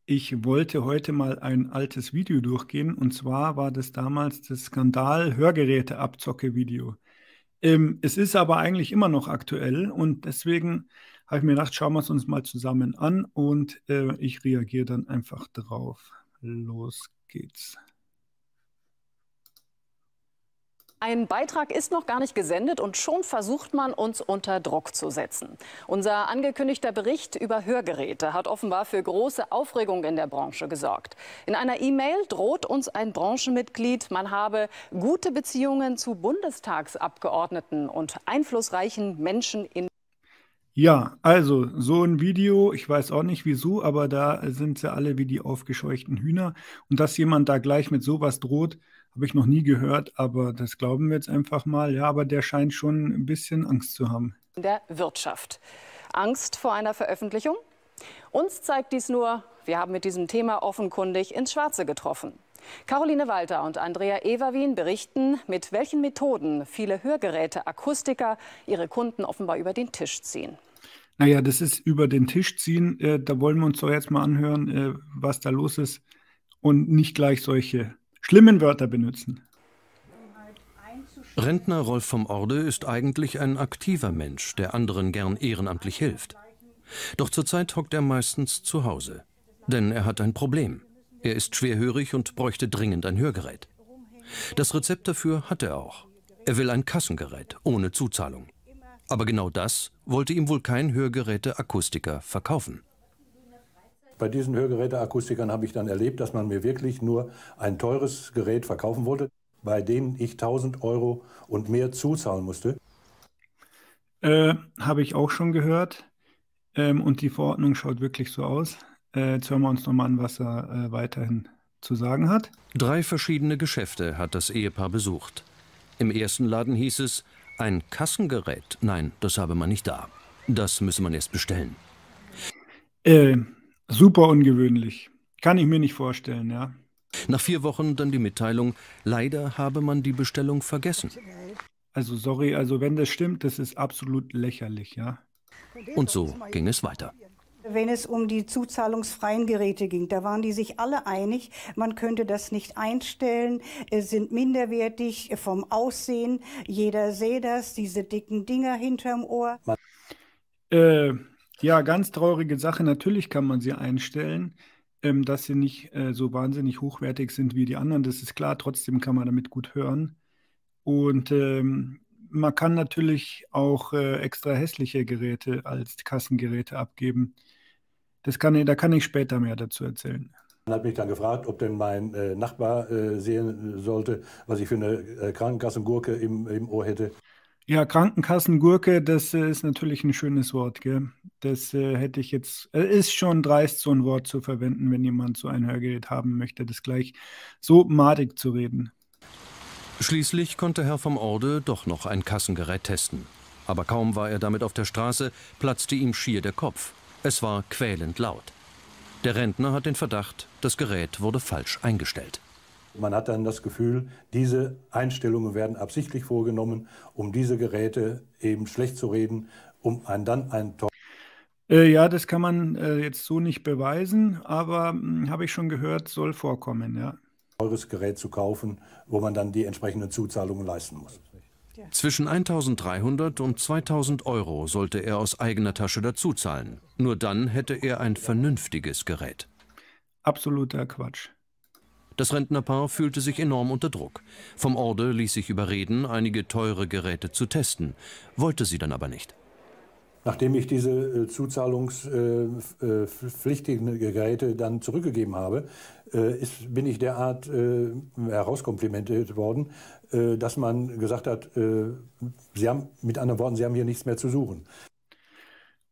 Ich wollte heute mal ein altes Video durchgehen und zwar war das damals das Skandal-Hörgeräte-Abzocke-Video. Es ist aber eigentlich immer noch aktuell und deswegen habe ich mir gedacht, schauen wir es uns mal zusammen an und ich reagiere dann einfach drauf. Los geht's. Ein Beitrag ist noch gar nicht gesendet und schon versucht man, uns unter Druck zu setzen. Unser angekündigter Bericht über Hörgeräte hat offenbar für große Aufregung in der Branche gesorgt. In einer E-Mail droht uns ein Branchenmitglied, man habe gute Beziehungen zu Bundestagsabgeordneten und einflussreichen Menschen in. Ja, also so ein Video, ich weiß auch nicht wieso, aber da sind sie alle wie die aufgescheuchten Hühner. Und dass jemand da gleich mit sowas droht, habe ich noch nie gehört, aber das glauben wir jetzt einfach mal. Ja, aber der scheint schon ein bisschen Angst zu haben. Der Wirtschaft. Angst vor einer Veröffentlichung? Uns zeigt dies nur, wir haben mit diesem Thema offenkundig ins Schwarze getroffen. Caroline Walter und Andrea Everwien berichten, mit welchen Methoden viele Hörgeräte-Akustiker ihre Kunden offenbar über den Tisch ziehen. Naja, das ist über den Tisch ziehen. Da wollen wir uns doch jetzt mal anhören, was da los ist und nicht gleich solche schlimmen Wörter benutzen. Rentner Rolf vom Orde ist eigentlich ein aktiver Mensch, der anderen gern ehrenamtlich hilft. Doch zurzeit hockt er meistens zu Hause. Denn er hat ein Problem. Er ist schwerhörig und bräuchte dringend ein Hörgerät. Das Rezept dafür hat er auch. Er will ein Kassengerät ohne Zuzahlung. Aber genau das wollte ihm wohl kein Hörgeräte-Akustiker verkaufen. Bei diesen Hörgeräteakustikern habe ich dann erlebt, dass man mir wirklich nur ein teures Gerät verkaufen wollte, bei dem ich 1.000 € und mehr zuzahlen musste. Habe ich auch schon gehört. Und die Verordnung schaut wirklich so aus. Jetzt hören wir uns nochmal an, was er weiterhin zu sagen hat. 3 verschiedene Geschäfte hat das Ehepaar besucht. Im ersten Laden hieß es, ein Kassengerät, nein, das habe man nicht da. Das müsse man erst bestellen. Super ungewöhnlich. Kann ich mir nicht vorstellen, ja. Nach 4 Wochen dann die Mitteilung, leider habe man die Bestellung vergessen. Also sorry, also wenn das stimmt, das ist absolut lächerlich, ja. Und so ging es weiter. Wenn es um die zuzahlungsfreien Geräte ging, da waren die sich alle einig, man könnte das nicht einstellen, sind minderwertig vom Aussehen, jeder sähe das, diese dicken Dinger hinterm Ohr. Ja, ganz traurige Sache, natürlich kann man sie einstellen, dass sie nicht so wahnsinnig hochwertig sind wie die anderen, das ist klar, trotzdem kann man damit gut hören. Und man kann natürlich auch extra hässliche Geräte als Kassengeräte abgeben. Da kann ich später mehr dazu erzählen. Man hat mich dann gefragt, ob denn mein Nachbar sehen sollte, was ich für eine Krankenkassengurke im Ohr hätte. Ja, Krankenkassengurke, das ist natürlich ein schönes Wort, gell? Das hätte ich jetzt, ist schon dreist, so ein Wort zu verwenden, wenn jemand so ein Hörgerät haben möchte, das gleich so madig zu reden. Schließlich konnte Herr vom Orde doch noch ein Kassengerät testen. Aber kaum war er damit auf der Straße, platzte ihm schier der Kopf. Es war quälend laut. Der Rentner hat den Verdacht, das Gerät wurde falsch eingestellt. Man hat dann das Gefühl, diese Einstellungen werden absichtlich vorgenommen, um diese Geräte eben schlecht zu reden, um dann ein ja, das kann man jetzt so nicht beweisen, aber habe ich schon gehört, soll vorkommen, ja. teures Gerät zu kaufen, wo man dann die entsprechenden Zuzahlungen leisten muss. Zwischen 1.300 und 2.000 € sollte er aus eigener Tasche dazuzahlen. Nur dann hätte er ein vernünftiges Gerät. Absoluter Quatsch. Das Rentnerpaar fühlte sich enorm unter Druck. Vom Orde ließ sich überreden, einige teure Geräte zu testen, wollte sie dann aber nicht. Nachdem ich diese zahlungspflichtigen Geräte dann zurückgegeben habe, bin ich derart herauskomplimentiert worden, dass man gesagt hat, Sie haben, mit anderen Worten, Sie haben hier nichts mehr zu suchen.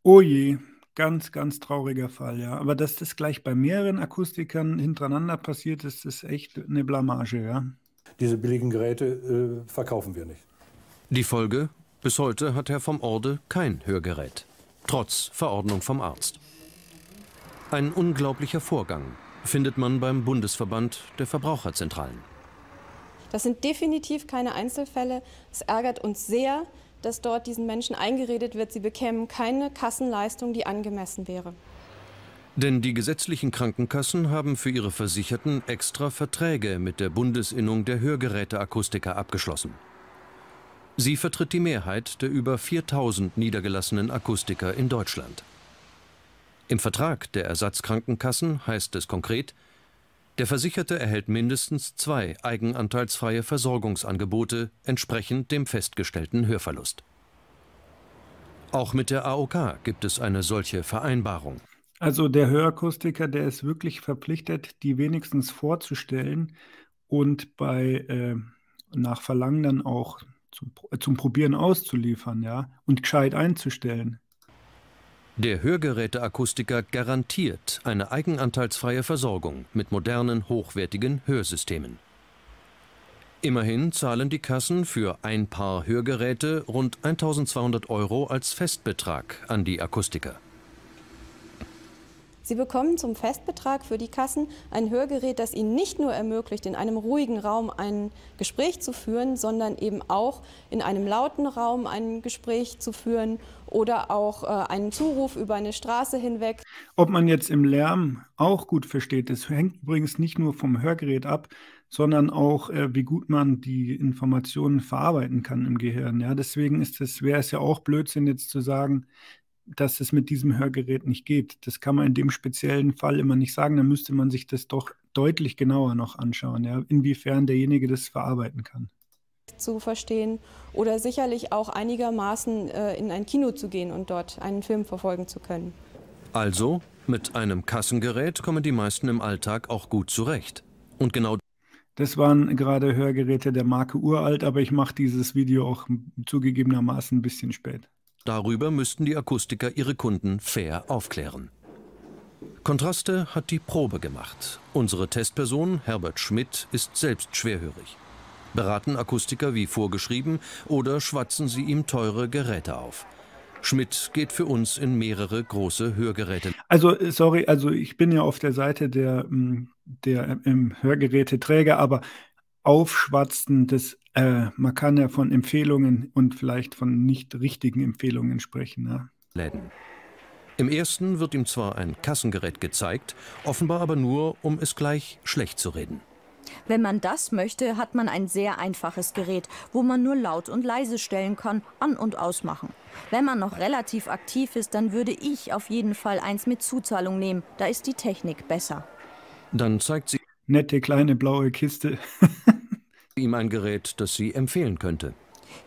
Oh je, ganz, ganz trauriger Fall, ja. Aber dass das gleich bei mehreren Akustikern hintereinander passiert, ist echt eine Blamage, ja. Diese billigen Geräte verkaufen wir nicht. Die Folge? Bis heute hat Herr vom Orde kein Hörgerät, trotz Verordnung vom Arzt. Ein unglaublicher Vorgang findet man beim Bundesverband der Verbraucherzentralen. Das sind definitiv keine Einzelfälle. Es ärgert uns sehr, dass dort diesen Menschen eingeredet wird, sie bekämen keine Kassenleistung, die angemessen wäre. Denn die gesetzlichen Krankenkassen haben für ihre Versicherten extra Verträge mit der Bundesinnung der Hörgeräteakustiker abgeschlossen. Sie vertritt die Mehrheit der über 4000 niedergelassenen Akustiker in Deutschland. Im Vertrag der Ersatzkrankenkassen heißt es konkret, der Versicherte erhält mindestens 2 eigenanteilsfreie Versorgungsangebote entsprechend dem festgestellten Hörverlust. Auch mit der AOK gibt es eine solche Vereinbarung. Also der Hörakustiker, der ist wirklich verpflichtet, die wenigstens vorzustellen und nach Verlangen dann auch zum Probieren auszuliefern, ja, und gescheit einzustellen. Der Hörgeräteakustiker garantiert eine eigenanteilsfreie Versorgung mit modernen, hochwertigen Hörsystemen. Immerhin zahlen die Kassen für ein Paar Hörgeräte rund 1.200 € als Festbetrag an die Akustiker. Sie bekommen zum Festbetrag für die Kassen ein Hörgerät, das Ihnen nicht nur ermöglicht, in einem ruhigen Raum ein Gespräch zu führen, sondern eben auch in einem lauten Raum ein Gespräch zu führen oder auch einen Zuruf über eine Straße hinweg. Ob man jetzt im Lärm auch gut versteht, das hängt übrigens nicht nur vom Hörgerät ab, sondern auch, wie gut man die Informationen verarbeiten kann im Gehirn. Ja, deswegen wäre es ja auch Blödsinn, jetzt zu sagen, dass es mit diesem Hörgerät nicht geht. Das kann man in dem speziellen Fall immer nicht sagen. Da müsste man sich das doch deutlich genauer noch anschauen, ja, inwiefern derjenige das verarbeiten kann. Zu verstehen oder sicherlich auch einigermaßen in ein Kino zu gehen und dort einen Film verfolgen zu können. Also, mit einem Kassengerät kommen die meisten im Alltag auch gut zurecht. Und genau das waren gerade Hörgeräte der Marke Uralt, aber ich mache dieses Video auch zugegebenermaßen ein bisschen spät. Darüber müssten die Akustiker ihre Kunden fair aufklären. Kontraste hat die Probe gemacht. Unsere Testperson, Herbert Schmidt, ist selbst schwerhörig. Beraten Akustiker wie vorgeschrieben oder schwatzen sie ihm teure Geräte auf? Schmidt geht für uns in mehrere große Hörgeräte. Also, sorry, ich bin ja auf der Seite der Hörgeräteträger, aber aufschwatzen, man kann ja von Empfehlungen und vielleicht von nicht richtigen Empfehlungen sprechen. Ja. Läden. Im ersten wird ihm zwar ein Kassengerät gezeigt, offenbar aber nur, um es gleich schlecht zu reden. Wenn man das möchte, hat man ein sehr einfaches Gerät, wo man nur laut und leise stellen kann, an- und ausmachen. Wenn man noch relativ aktiv ist, dann würde ich auf jeden Fall eins mit Zuzahlung nehmen. Da ist die Technik besser. Dann zeigt sie nette kleine blaue Kiste. ihm ein Gerät, das sie empfehlen könnte.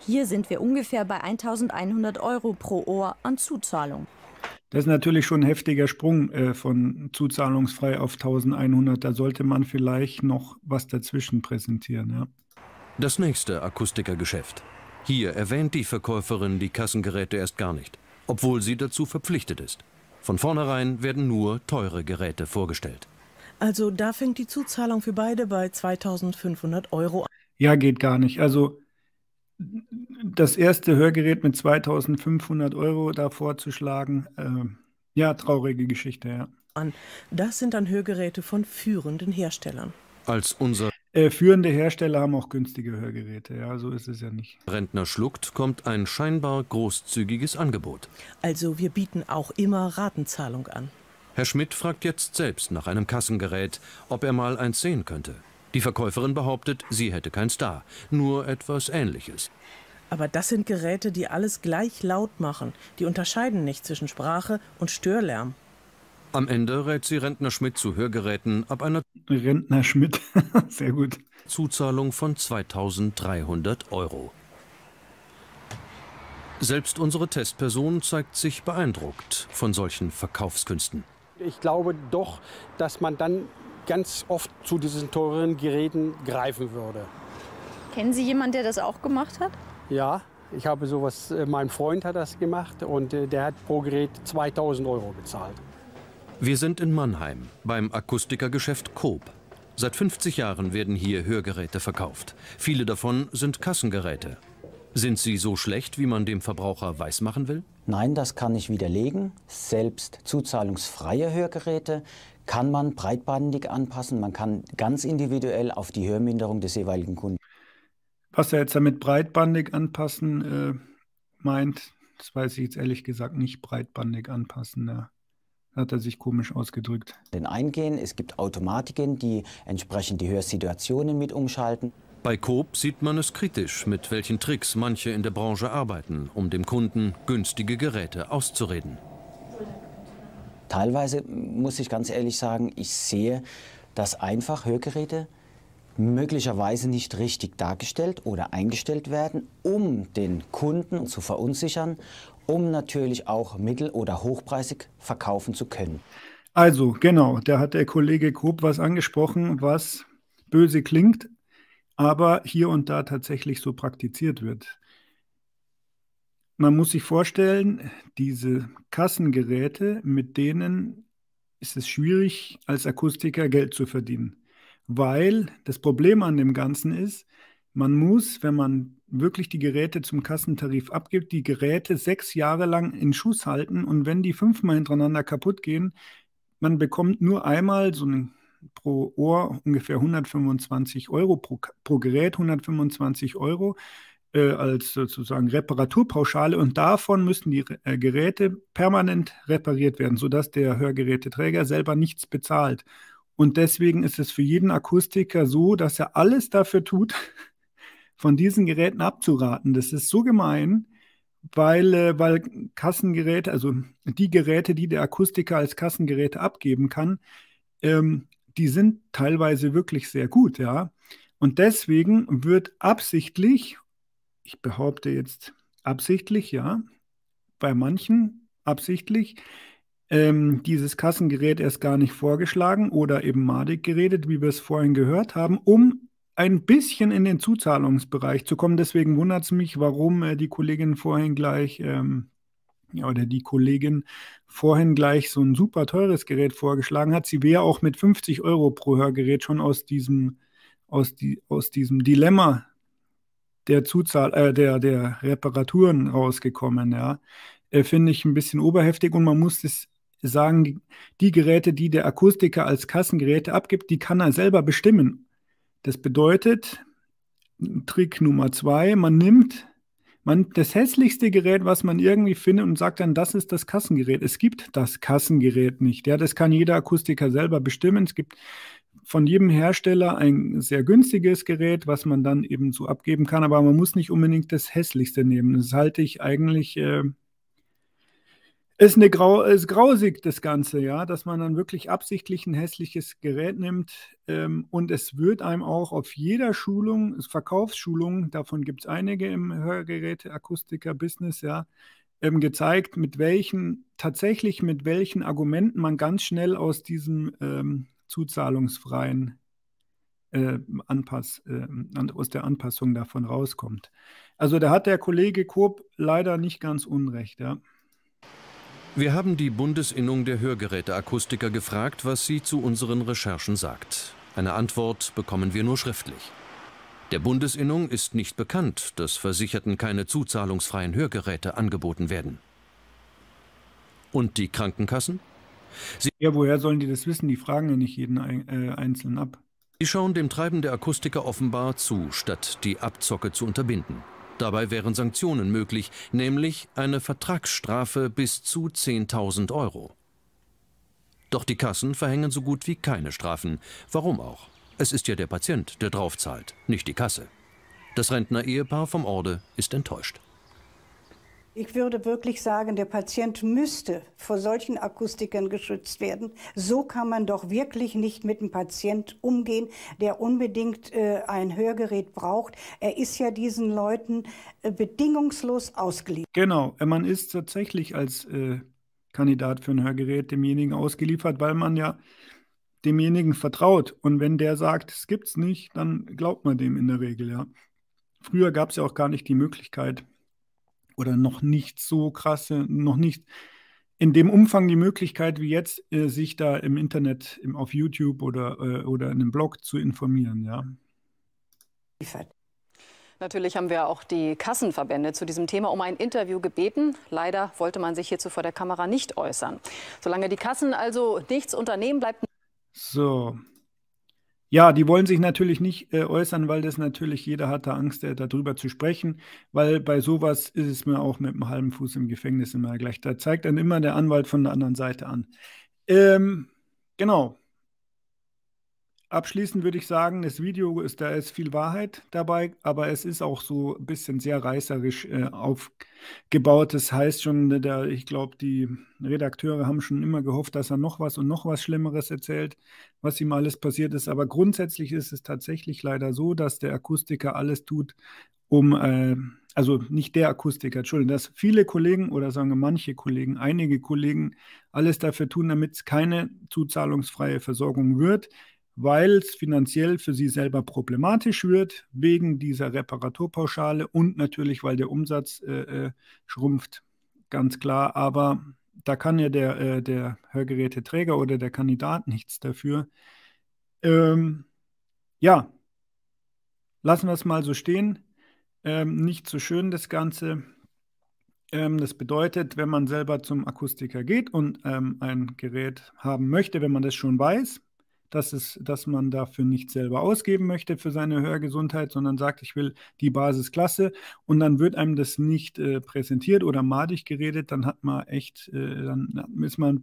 Hier sind wir ungefähr bei 1.100 € pro Ohr an Zuzahlung. Das ist natürlich schon ein heftiger Sprung von zuzahlungsfrei auf 1.100. Da sollte man vielleicht noch was dazwischen präsentieren. Ja. Das nächste Akustikergeschäft. Hier erwähnt die Verkäuferin die Kassengeräte erst gar nicht, obwohl sie dazu verpflichtet ist. Von vornherein werden nur teure Geräte vorgestellt. Also da fängt die Zuzahlung für beide bei 2.500 € an. Ja, geht gar nicht. Also das erste Hörgerät mit 2.500 € da vorzuschlagen, ja, traurige Geschichte, ja. Das sind dann Hörgeräte von führenden Herstellern. Als unser führende Hersteller haben auch günstige Hörgeräte, ja, so ist es ja nicht. Rentner schluckt, kommt ein scheinbar großzügiges Angebot. Also wir bieten auch immer Ratenzahlung an. Herr Schmidt fragt jetzt selbst nach einem Kassengerät, ob er mal eins sehen könnte. Die Verkäuferin behauptet, sie hätte keins da, nur etwas Ähnliches. Aber das sind Geräte, die alles gleich laut machen. Die unterscheiden nicht zwischen Sprache und Störlärm. Am Ende rät sie Rentner Schmidt zu Hörgeräten ab einer Rentner Schmidt, sehr gut. Zuzahlung von 2.300 €. Selbst unsere Testperson zeigt sich beeindruckt von solchen Verkaufskünsten. Ich glaube doch, dass man dann ganz oft zu diesen teuren Geräten greifen würde. Kennen Sie jemanden, der das auch gemacht hat? Ja, ich habe sowas, mein Freund hat das gemacht und der hat pro Gerät 2.000 € bezahlt. Wir sind in Mannheim beim Akustikergeschäft Coop. Seit 50 Jahren werden hier Hörgeräte verkauft. Viele davon sind Kassengeräte. Sind sie so schlecht, wie man dem Verbraucher weismachen will? Nein, das kann ich widerlegen. Selbst zuzahlungsfreie Hörgeräte kann man breitbandig anpassen. Man kann ganz individuell auf die Hörminderung des jeweiligen Kunden. Was er jetzt damit breitbandig anpassen meint, das weiß ich jetzt ehrlich gesagt nicht, breitbandig anpassen. Ja. hat er sich komisch ausgedrückt. Eingehen. Es gibt Automatiken, die entsprechend die Hörsituationen mit umschalten. Bei Coop sieht man es kritisch, mit welchen Tricks manche in der Branche arbeiten, um dem Kunden günstige Geräte auszureden. Teilweise muss ich ganz ehrlich sagen, ich sehe, dass einfach Hörgeräte möglicherweise nicht richtig dargestellt oder eingestellt werden, um den Kunden zu verunsichern, um natürlich auch mittel- oder hochpreisig verkaufen zu können. Also genau, da hat der Kollege Coop was angesprochen, was böse klingt, aber hier und da tatsächlich so praktiziert wird. Man muss sich vorstellen, diese Kassengeräte, mit denen ist es schwierig, als Akustiker Geld zu verdienen. Weil das Problem an dem Ganzen ist, man muss, wenn man wirklich die Geräte zum Kassentarif abgibt, die Geräte 6 Jahre lang in Schuss halten, und wenn die 5-mal hintereinander kaputt gehen, man bekommt nur einmal pro Ohr ungefähr 125 Euro pro Gerät, 125 Euro als sozusagen Reparaturpauschale, und davon müssen die Geräte permanent repariert werden, sodass der Hörgeräteträger selber nichts bezahlt. Und deswegen ist es für jeden Akustiker so, dass er alles dafür tut, von diesen Geräten abzuraten. Das ist so gemein, weil Kassengeräte, also die Geräte, die der Akustiker als Kassengeräte abgeben kann, die sind teilweise wirklich sehr gut, ja. Und deswegen wird absichtlich, ich behaupte jetzt absichtlich, ja, bei manchen absichtlich, dieses Kassengerät erst gar nicht vorgeschlagen oder eben madig geredet, wie wir es vorhin gehört haben, um ein bisschen in den Zuzahlungsbereich zu kommen. Deswegen wundert es mich, warum die Kollegin vorhin gleich so ein super teures Gerät vorgeschlagen hat. Sie wäre auch mit 50 Euro pro Hörgerät schon aus diesem Dilemma der Reparaturen rausgekommen, ja. Finde ich ein bisschen oberheftig, und man muss es sagen, die Geräte, die der Akustiker als Kassengeräte abgibt, die kann er selber bestimmen. Das bedeutet, Trick Nummer 2, man nimmt das hässlichste Gerät, was man irgendwie findet, und sagt dann, das ist das Kassengerät. Es gibt das Kassengerät nicht. Ja, das kann jeder Akustiker selber bestimmen. Es gibt von jedem Hersteller ein sehr günstiges Gerät, was man dann eben so abgeben kann, aber man muss nicht unbedingt das hässlichste nehmen. Das halte ich eigentlich, ist grausig, das Ganze, ja, dass man dann wirklich absichtlich ein hässliches Gerät nimmt, und es wird einem auch auf jeder Schulung, Verkaufsschulung, davon gibt es einige im Hörgeräte-Akustiker-Business, ja, gezeigt, mit welchen Argumenten man ganz schnell aus diesem zuzahlungsfreien aus der Anpassung davon rauskommt. Also da hat der Kollege Coop leider nicht ganz unrecht, ja. Wir haben die Bundesinnung der Hörgeräteakustiker gefragt, was sie zu unseren Recherchen sagt. Eine Antwort bekommen wir nur schriftlich. Der Bundesinnung ist nicht bekannt, dass Versicherten keine zuzahlungsfreien Hörgeräte angeboten werden. Und die Krankenkassen? Ja, woher sollen die das wissen? Die fragen ja nicht jeden einzeln ab. Sie schauen dem Treiben der Akustiker offenbar zu, statt die Abzocke zu unterbinden. Dabei wären Sanktionen möglich, nämlich eine Vertragsstrafe bis zu 10.000 Euro. Doch die Kassen verhängen so gut wie keine Strafen. Warum auch? Es ist ja der Patient, der draufzahlt, nicht die Kasse. Das Rentner-Ehepaar vom Orde ist enttäuscht. Ich würde wirklich sagen, der Patient müsste vor solchen Akustikern geschützt werden. So kann man doch wirklich nicht mit einem Patient umgehen, der unbedingt ein Hörgerät braucht. Er ist ja diesen Leuten bedingungslos ausgeliefert. Genau, man ist tatsächlich als Kandidat für ein Hörgerät demjenigen ausgeliefert, weil man ja demjenigen vertraut. Und wenn der sagt, es gibt's nicht, dann glaubt man dem in der Regel, ja. Früher gab es ja auch gar nicht die Möglichkeit, oder noch nicht so krasse, noch nicht in dem Umfang die Möglichkeit wie jetzt, sich da im Internet, auf YouTube oder in einem Blog zu informieren, ja. Natürlich haben wir auch die Kassenverbände zu diesem Thema um ein Interview gebeten. Leider wollte man sich hierzu vor der Kamera nicht äußern. Solange die Kassen also nichts unternehmen, bleibt... So. Ja, die wollen sich natürlich nicht äußern, weil das natürlich, jeder hat da Angst, darüber zu sprechen, weil bei sowas ist es mir auch mit einem halben Fuß im Gefängnis immer gleich. Da zeigt dann immer der Anwalt von der anderen Seite an. Genau. Abschließend würde ich sagen, das Video da ist viel Wahrheit dabei, aber es ist auch so ein bisschen sehr reißerisch aufgebaut. Das heißt schon, ich glaube, die Redakteure haben schon immer gehofft, dass er noch was Schlimmeres erzählt, was ihm alles passiert ist. Aber grundsätzlich ist es tatsächlich leider so, dass der Akustiker alles tut, also nicht der Akustiker, Entschuldigung, dass viele Kollegen oder sagen wir manche Kollegen, einige Kollegen alles dafür tun, damit es keine zuzahlungsfreie Versorgung wird, weil es finanziell für sie selber problematisch wird, wegen dieser Reparaturpauschale und natürlich, weil der Umsatz schrumpft, ganz klar. Aber da kann ja der Hörgeräteträger oder der Kandidat nichts dafür. Ja, lassen wir es mal so stehen. Nicht so schön das Ganze. Das bedeutet, wenn man selber zum Akustiker geht und ein Gerät haben möchte, wenn man das schon weiß, dass man dafür nicht selber ausgeben möchte für seine Hörgesundheit, sondern sagt, ich will die Basisklasse und dann wird einem das nicht präsentiert oder madig geredet, dann hat man echt, dann ist man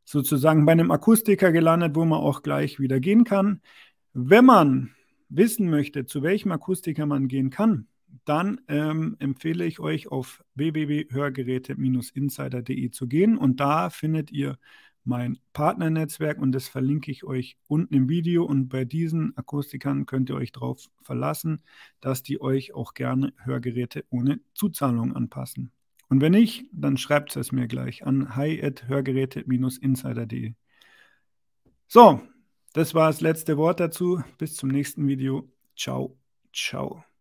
sozusagen bei einem Akustiker gelandet, wo man auch gleich wieder gehen kann. Wenn man wissen möchte, zu welchem Akustiker man gehen kann, dann empfehle ich euch auf www.hörgeräte-insider.de zu gehen und da findet ihr mein Partnernetzwerk und das verlinke ich euch unten im Video und bei diesen Akustikern könnt ihr euch darauf verlassen, dass die euch auch gerne Hörgeräte ohne Zuzahlung anpassen. Und wenn nicht, dann schreibt es mir gleich an hi@hörgeräte-insider.de. So, das war das letzte Wort dazu. Bis zum nächsten Video. Ciao, ciao.